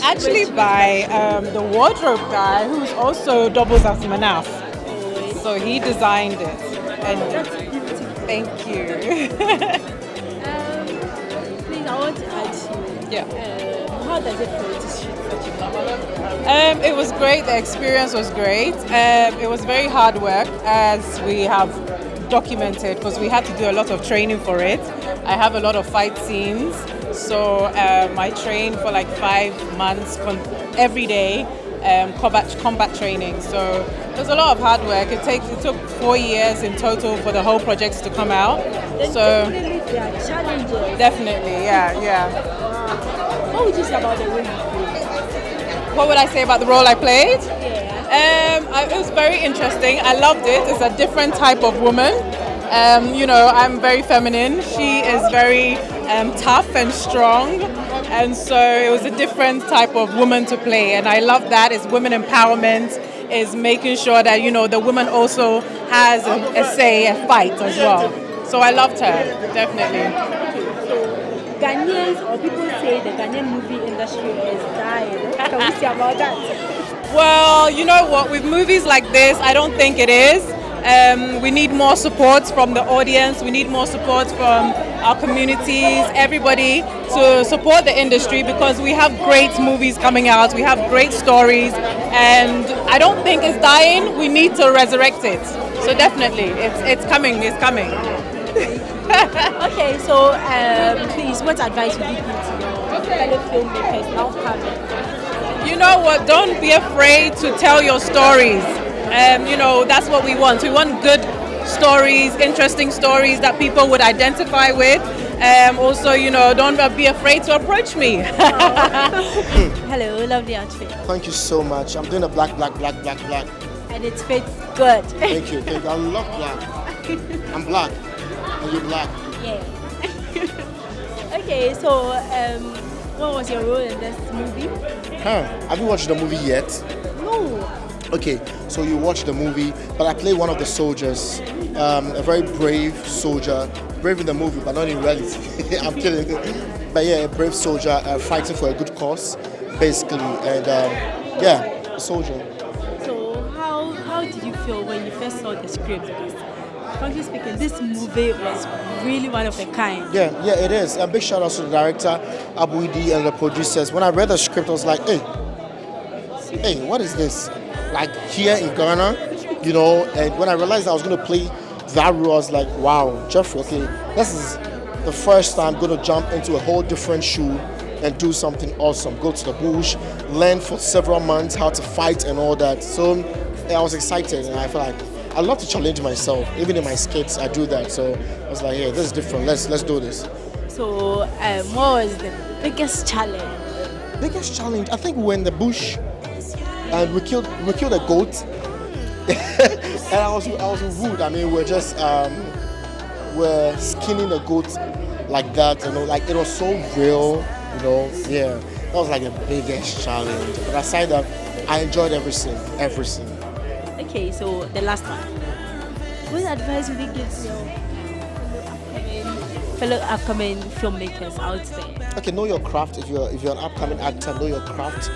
actually by the wardrobe guy who's also doubles as Manaf. So he designed it. And That's beautiful. thank you. Please, I want to ask you. Yeah. How does it feel to shoot such a movie? It was great. The experience was great. It was very hard work, as we have documented, because we had to do a lot of training for it. I have a lot of fight scenes, so I trained for like 5 months every day, combat training. So it was a lot of hard work. It took 4 years in total for the whole projects to come out. Then So definitely there are challenges. definitely, yeah. What would you say about the role you played? What would I say about the role I played? Yeah. It was very interesting. I loved it. It's a different type of woman. I'm very feminine. She is very tough and strong. And so it was a different type of woman to play. And I love that. It's women empowerment. Is making sure that, the woman also has a say, a fight as well. So I loved her, definitely. Ghanaians, or people say the Ghanaian movie industry is dying. What can we say about that? Well, you know what? With movies like this, I don't think it is. We need more support from the audience. We need more support from our communities, everybody, to support the industry, because we have great movies coming out. We have great stories, and I don't think it's dying. We need to resurrect it. So definitely, it's coming. It's coming. Okay, so please, what advice would you give to your fellow filmmakers now coming? You know what? Don't be afraid to tell your stories. That's what we want. We want good stories, interesting stories that people would identify with. Also, don't be afraid to approach me. Hello, lovely outfit. Thank you so much. I'm doing a black. And it fits good. Thank you. I love black. I'm black. And you're black. Yeah. Okay, so what was your role in this movie? Have you watched the movie yet? No. Okay, so you watched the movie, but I play one of the soldiers, a very brave soldier, brave in the movie, but not in reality. I'm kidding. But yeah, a brave soldier fighting for a good cause, basically, and a soldier. So how did you feel when you first saw the script? Because, frankly speaking, this movie was really one of a kind. Yeah, it is. A big shout out to the director, Abuidi, and the producers. When I read the script, I was like, hey, what is this? Like here in Ghana, and when I realized I was going to play that role, I was like, wow, Jeffrey, okay, this is the first time I'm going to jump into a whole different shoe and do something awesome. Go to the bush, learn for several months how to fight and all that. So I was excited, and I felt like I love to challenge myself. Even in my skits, I do that. So I was like, yeah, this is different. Let's do this. So what was the biggest challenge? Biggest challenge, I think we were in the bush and we killed a goat. And I was with wood. I mean, we're just we're skinning a goat like that. Like it was so real. Yeah, that was like the biggest challenge. But aside that, I enjoyed every scene. Okay, so the last one. What advice would you give to your fellow upcoming filmmakers out there? Okay, know your craft. If you're an upcoming actor, know your craft.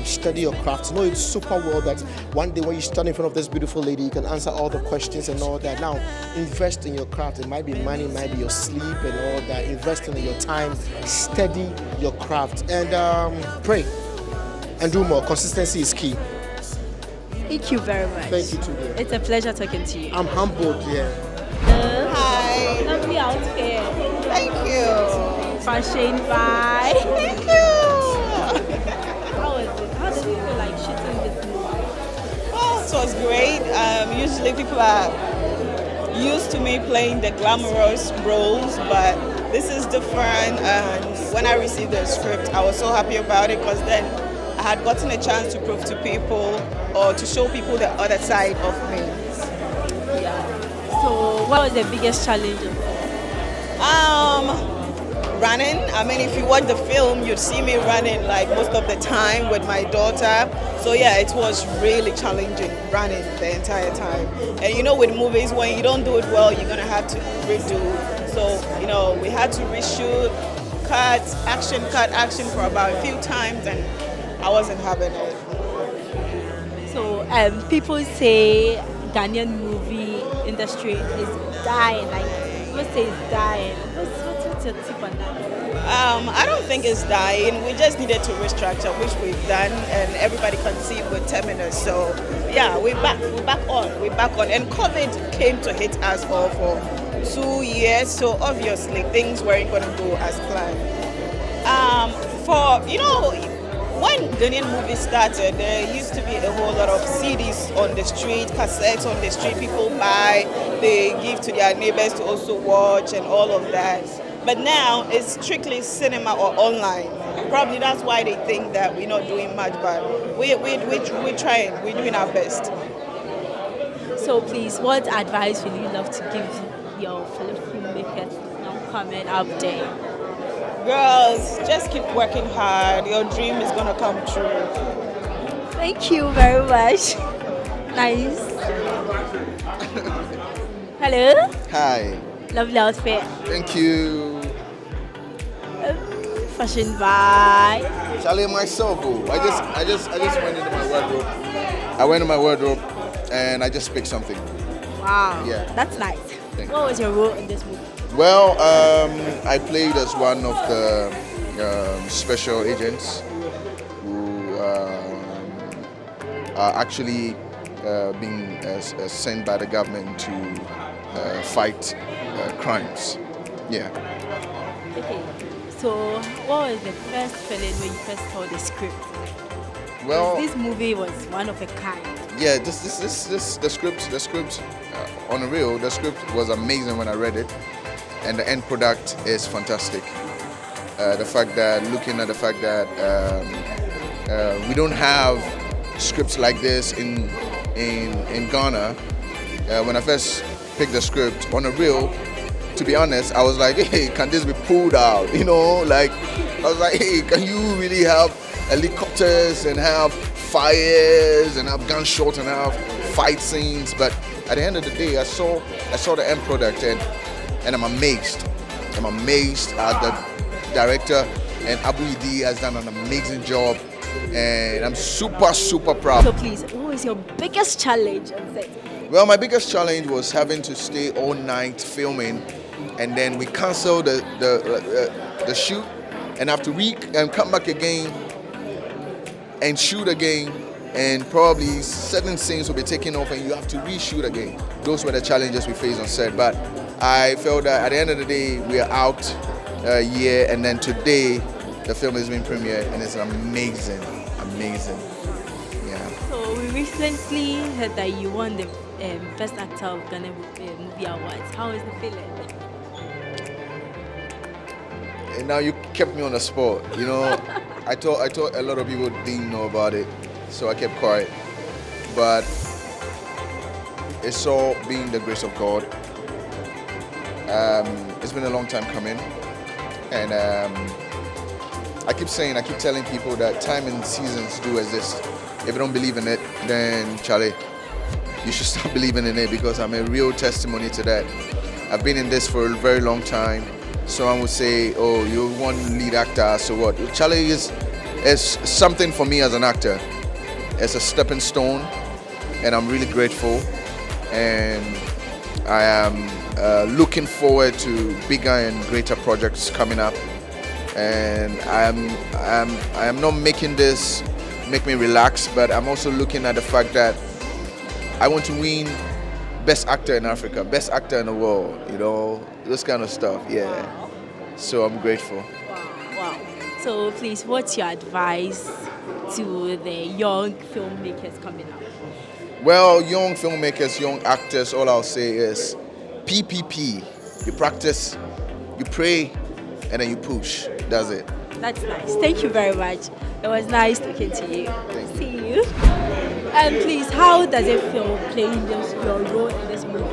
Study your craft. Know it super well that one day when you stand in front of this beautiful lady, you can answer all the questions and all that. Now, invest in your craft. It might be money, it might be your sleep and all that. Invest in your time. Study your craft and pray and do more. Consistency is key. Thank you very much. Thank you too. It's a pleasure talking to you. I'm humbled, yeah. Hi. Lovely outfit. Thank you. Fashion by. Thank you. How was it? How did you feel like shooting this movie? Well, it was great. Usually people are used to me playing the glamorous roles, but this is different. And when I received the script, I was so happy about it because then I had gotten a chance to prove to people or to show people the other side of me. Yeah. So what was the biggest challenge? Running. I mean, if you watch the film, you'd see me running like most of the time with my daughter. So yeah, it was really challenging running the entire time. And with movies, when you don't do it well, you're gonna have to redo. So we had to reshoot, cut action for about a few times, and I wasn't having it. So people say Ghanaian movie industry is dying. Like people say it's dying. What's your tip on that? I don't think it's dying. We just needed to restructure, which we've done, and everybody can see with Terminus. So yeah, we're back on. And COVID came to hit us all for 2 years. So obviously things weren't going to go as planned. When Ghanaian movies started, there used to be a whole lot of CDs on the street, cassettes on the street. People buy, they give to their neighbors to also watch, and all of that. But now it's strictly cinema or online. Probably that's why they think that we're not doing much, but we're trying. We're doing our best. So please, what advice would you love to give your fellow filmmakers now coming up there? Girls, just keep working hard. Your dream is going to come true. Thank you very much. Nice. Hello. Hi. Lovely outfit. Thank you. Fashion by Charlie, myself, I just went into my wardrobe. I went to my wardrobe and I just picked something. Wow. Yeah. That's nice. Thank What was your role in this movie? Well, I played as one of the special agents who are actually being sent by the government to fight crimes. Yeah. Okay. So, what was the first feeling when you first saw the script? Well, This movie was one of a kind. yeah, the script on the real, the script was amazing when I read it, and the end product is fantastic. Looking at the fact that we don't have scripts like this in Ghana. When I first picked the script on the real, to be honest, I was like, hey, can this be pulled out? I was like, hey, can you really have helicopters and have fires and have gunshots and have fight scenes? But at the end of the day, I saw the end product and I'm amazed. I'm amazed at the director, and Abu Idi has done an amazing job, and I'm super proud. So please, what was your biggest challenge on set? Well, my biggest challenge was having to stay all night filming, and then we canceled the shoot and have to come back again and shoot again, and probably certain scenes will be taken off and you have to reshoot again. Those were the challenges we faced on set, but I felt that at the end of the day we are out a year, and then today the film is being premiered and it's amazing. Yeah. So we recently heard that you won the Best Actor of Ghana Movie Awards. How is the feeling? And now you kept me on the spot. I thought a lot of people didn't know about it, so I kept quiet. But it's all being the grace of God. It's been a long time coming, and I keep telling people that time and seasons do exist. If you don't believe in it, then Charlie, you should start believing in it, because I'm a real testimony to that. I've been in this for a very long time. Someone would say, oh, you're one lead actor, so what? Charlie is something for me as an actor. It's a stepping stone, and I'm really grateful. And I am looking forward to bigger and greater projects coming up. And I am not making this make me relax, but I'm also looking at the fact that I want to win Best Actor in Africa, Best Actor in the world, this kind of stuff, yeah. So I'm grateful. Wow. So please, what's your advice to the young filmmakers coming up? Well, young filmmakers, young actors, all I'll say is PPP. You practice, you pray, and then you push. That's it. That's nice. Thank you very much. It was nice talking to you. See you. And please, how does it feel playing your role in this movie?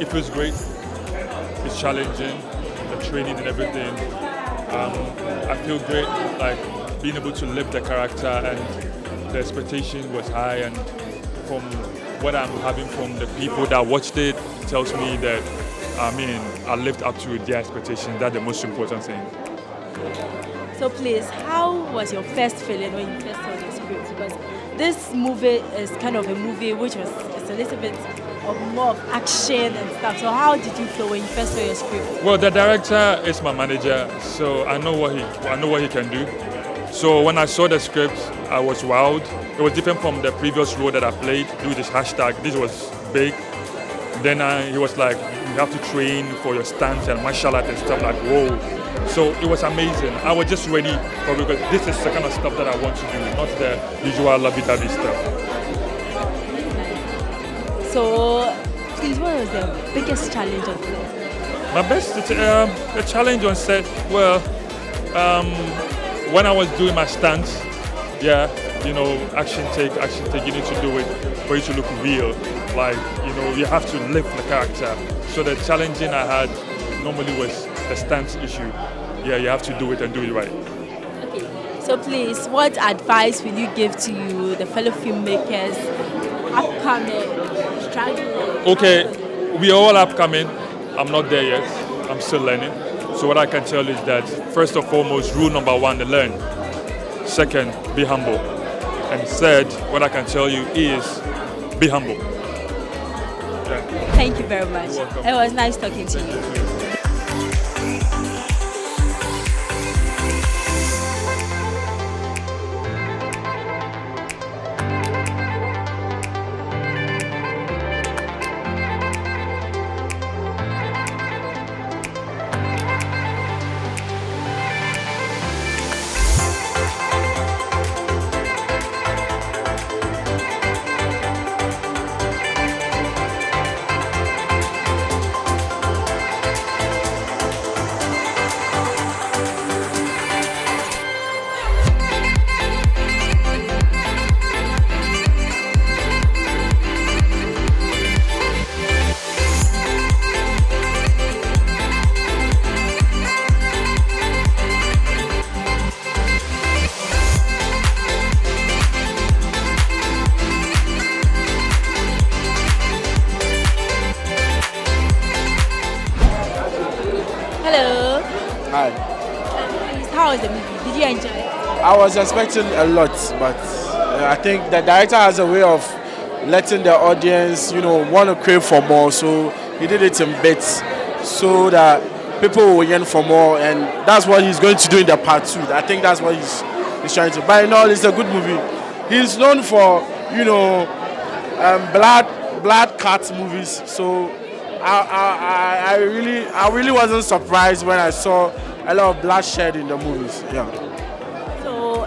It feels great. It's challenging, the training and everything. I feel great, like being able to live the character, and the expectation was high. And from what I'm having from the people that watched it, tells me that I lived up to their expectations. That's the most important thing. So please, how was your first feeling when you first saw the script? Because this movie is kind of a movie which was it's a little bit of more of action and stuff. So how did you feel when you first saw your script? Well, the director is my manager, so I know what he can do. So when I saw the script, I was wowed. It was different from the previous role that I played. With this hashtag, this was big. Then he was like, you have to train for your stunts and martial art and stuff. Like, whoa. So it was amazing. I was just ready for it because this is the kind of stuff that I want to do, not the usual lovey-dovey stuff. So, please, what was the biggest challenge on set? My best the challenge on set, well, when I was doing my stunts, yeah, you know, action take, you need to do it for it to look real. Like, you know, you have to live the character. So the challenging I had normally was the stance issue. Yeah, you have to do it and do it right. Okay, so please, what advice will you give to the fellow filmmakers, upcoming, struggling? Okay, we are all upcoming. I'm not there yet. I'm still learning. So what I can tell is that, first and foremost, rule number one, learn. Second, be humble. And third, what I can tell you is be humble. Yeah. Thank you very much. You're welcome. It was nice talking to you. Hello. Hi. Please, how was the movie? Did you enjoy it? I was expecting a lot, but I think the director has a way of letting the audience, want to crave for more. So he did it in bits so that people will yearn for more, and that's what he's going to do in the part 2. I think that's what he's trying to. But in all, it's a good movie. He's known for, blood cut movies. So I really wasn't surprised when I saw a lot of bloodshed in the movies. Yeah. So,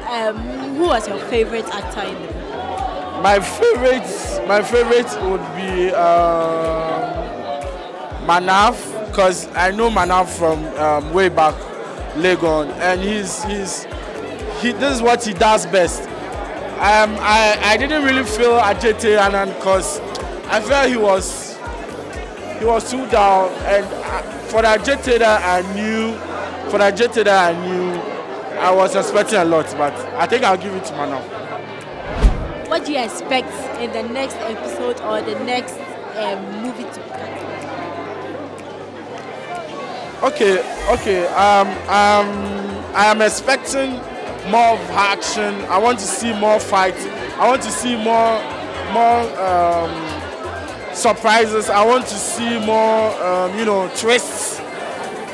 who was your favorite actor in the movie? My favorite would be Manav, because I know Manav from way back, Legon, and this is what he does best. I didn't really feel Ajete Anand because I felt he was too down, and for the Ajete that I knew, I was expecting a lot, but I think I'll give it to Manav. What do you expect in the next episode or the next movie to come? Okay. I am expecting more of action. I want to see more fights. I want to see more surprises. I want to see more, twists.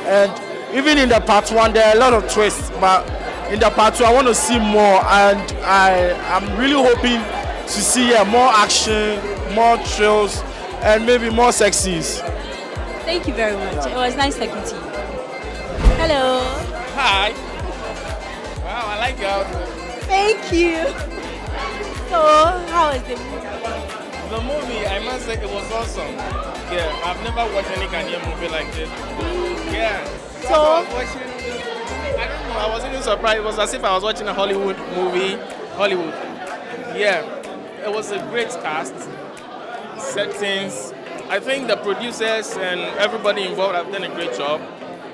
And even in the part 1, there are a lot of twists, but in the part 2, I want to see more, and I'm really hoping to see more action, more thrills, and maybe more sexies. Thank you very much. It was nice talking to you. Hello. Hi. Wow, I like your outfit. Thank you. So, how was the movie? The movie, I must say, it was awesome. Yeah, I've never watched any Ghanaian movie like this. Yeah. So, I was watching, I don't know, I was even surprised. It was as if I was watching a Hollywood movie. Yeah. It was a great cast, settings. I think the producers and everybody involved have done a great job.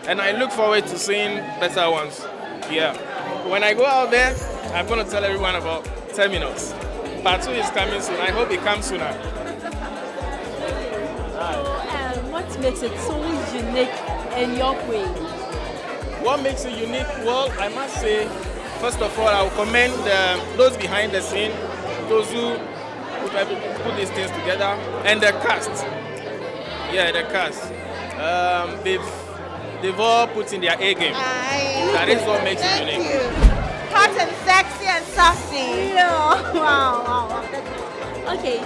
And I look forward to seeing better ones. Yeah. When I go out there, I'm going to tell everyone about Terminus. Part 2 is coming soon. I hope it comes sooner. what makes it so unique in your way? What makes it unique? Well, I must say, first of all, I will commend those behind the scene, those who put these things together, and the cast. Yeah, the cast. They've all put in their A game. That is what makes it unique. Hot and sexy and saucy. Yeah. Wow. Okay,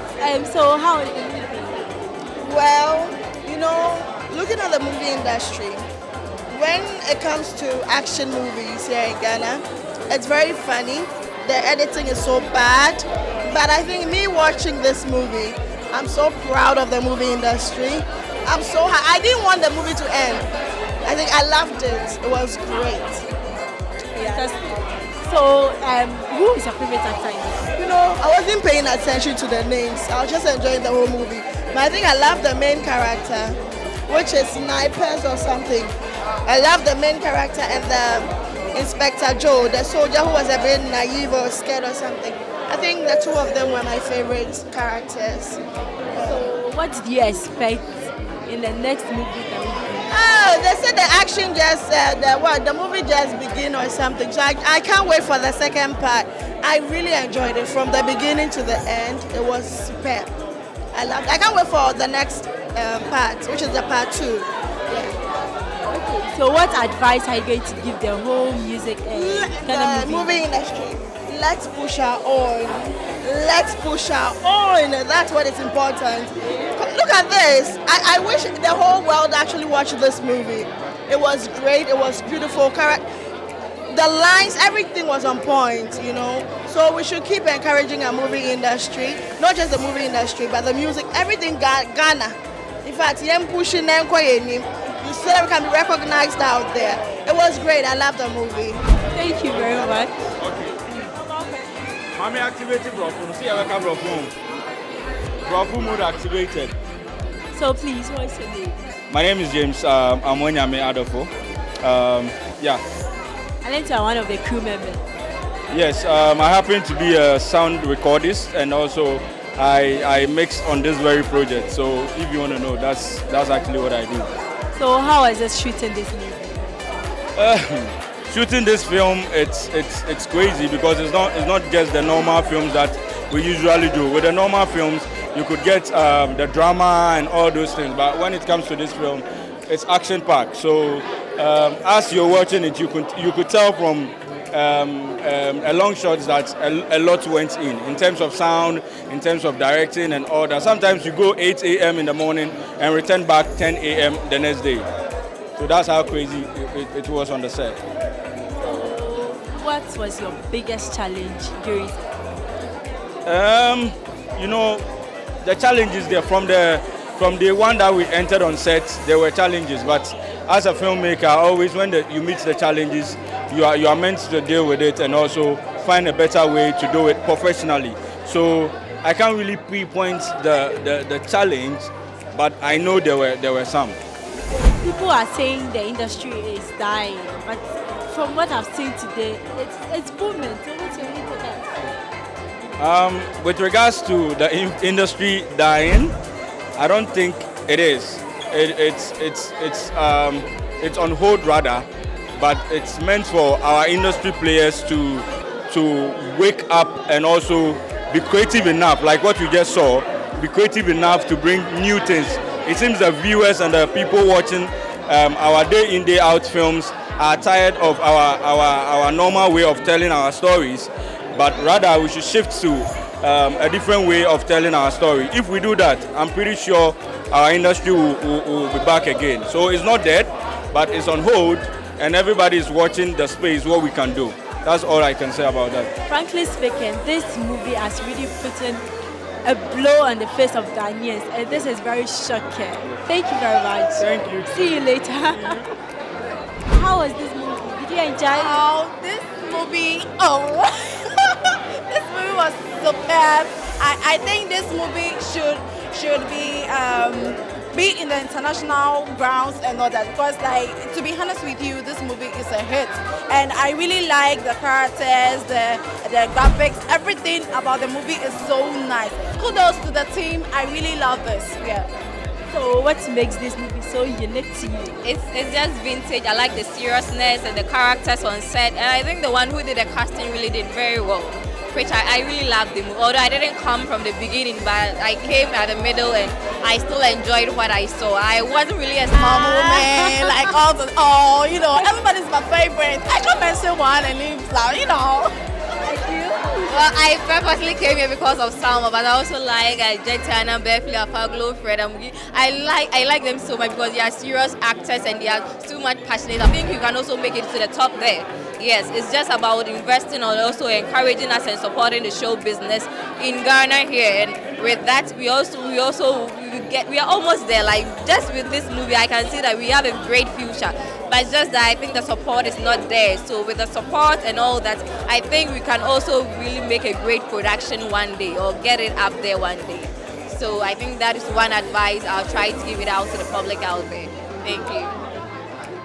so how is the movie? Well, you know, looking at the movie industry, when it comes to action movies here in Ghana, it's very funny. The editing is so bad. But I think me watching this movie, I'm so proud of the movie industry. I didn't want the movie to end. I think I loved it. It was great. Yeah. So, who is your favorite actor in this? You know, I wasn't paying attention to the names. I was just enjoying the whole movie. But I think I love the main character, which is Snipers or something. I love the main character and the Inspector Joe, the soldier who was a bit naive or scared or something. I think the two of them were my favorite characters. So, what did you expect in the next movie that will be? Oh, they said the action just, the movie just begin or something. So I can't wait for the second part. I really enjoyed it from the beginning to the end. It was superb. I loved it. I can't wait for the next part, which is the part 2. Yeah. Okay, so what advice are you going to give the whole music the movie industry? Let's push our own. Let's push our own. That's what is important. Look at this. I wish the whole world actually watched this movie. It was great. It was beautiful. The lines, everything was on point, you know. So we should keep encouraging our movie industry. Not just the movie industry, but the music. Everything Ghana. In fact, you pushing them you so that we can be recognized out there. It was great. I love the movie. Thank you very much. Mommy activated Brofu. See how I come Brofu. Brofu mode activated. So please, what's your name? My name is James. I'm Onyame Adofo. Yeah. I'm one of the crew members. Yes, I happen to be a sound recordist and also I mix on this very project. So if you want to know, that's actually what I do. So how is it shooting this movie? Shooting this film, it's crazy because it's not just the normal films that we usually do. With the normal films, you could get the drama and all those things, but when it comes to this film, it's action-packed. So as you're watching it, you could tell from a long shot that a lot went in terms of sound, in terms of directing and all that. Sometimes you go 8 a.m. in the morning and return back 10 a.m. the next day. So that's how crazy it was on the set. What was your biggest challenge during? You know, the challenges there from the one that we entered on set, there were challenges. But as a filmmaker, always when you meet the challenges, you are meant to deal with it and also find a better way to do it professionally. So I can't really pinpoint the challenge, but I know there were some. People are saying the industry is dying, but from what I've seen today, it's booming. So what's your take on that? With regards to the industry dying, I don't think it is. It's on hold rather, but it's meant for our industry players to wake up and also be creative enough, like what you just saw, be creative enough to bring new things. It seems the viewers and the people watching our day in, day out films are tired of our normal way of telling our stories, but rather we should shift to a different way of telling our story. If we do that, I'm pretty sure our industry will be back again. So it's not dead, but it's on hold, and everybody is watching the space, what we can do. That's all I can say about that. Frankly speaking, this movie has really put in a blow on the face of Ghanaians, and this is very shocking. Thank you very much. Thank you. See you later. How was this movie? Did you enjoy it? Oh, this movie was superb. I think this movie should be in the international grounds and all that, because, like, to be honest with you, this movie is a hit, and I really like the characters, the graphics, everything about the movie is so nice. Kudos to the team. I really love this. Yeah. So what makes this movie so unique to you? It's just vintage. I like the seriousness and the characters on set, and I think the one who did the casting really did very well, which I really loved the movie. Although I didn't come from the beginning, but I came at the middle and I still enjoyed what I saw. I wasn't really a small woman, like all, you know, everybody's my favorite. I can't mention one and leave, you know. Thank you. Well, I purposely came here because of Salma, but I also like Jentana, Beverly, Afaglo, Fred. I like them so much because they are serious actors and they are too much passionate. I think you can also make it to the top there. Yes, it's just about investing and also encouraging us and supporting the show business in Ghana here. And with that, we are almost there. Like just with this movie, I can see that we have a great future. But it's just that I think the support is not there. So with the support and all that, I think we can also really make a great production one day or get it up there one day. So I think that is one advice I'll try to give it out to the public out there. Thank you.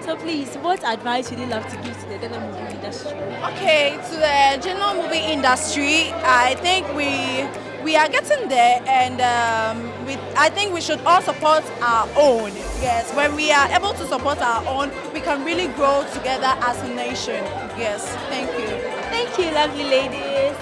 So please, what advice would you love to give to the general movie industry? Okay, to the general movie industry, I think we are getting there, and I think we should all support our own. Yes, when we are able to support our own, we can really grow together as a nation. Yes, thank you. Thank you, lovely ladies.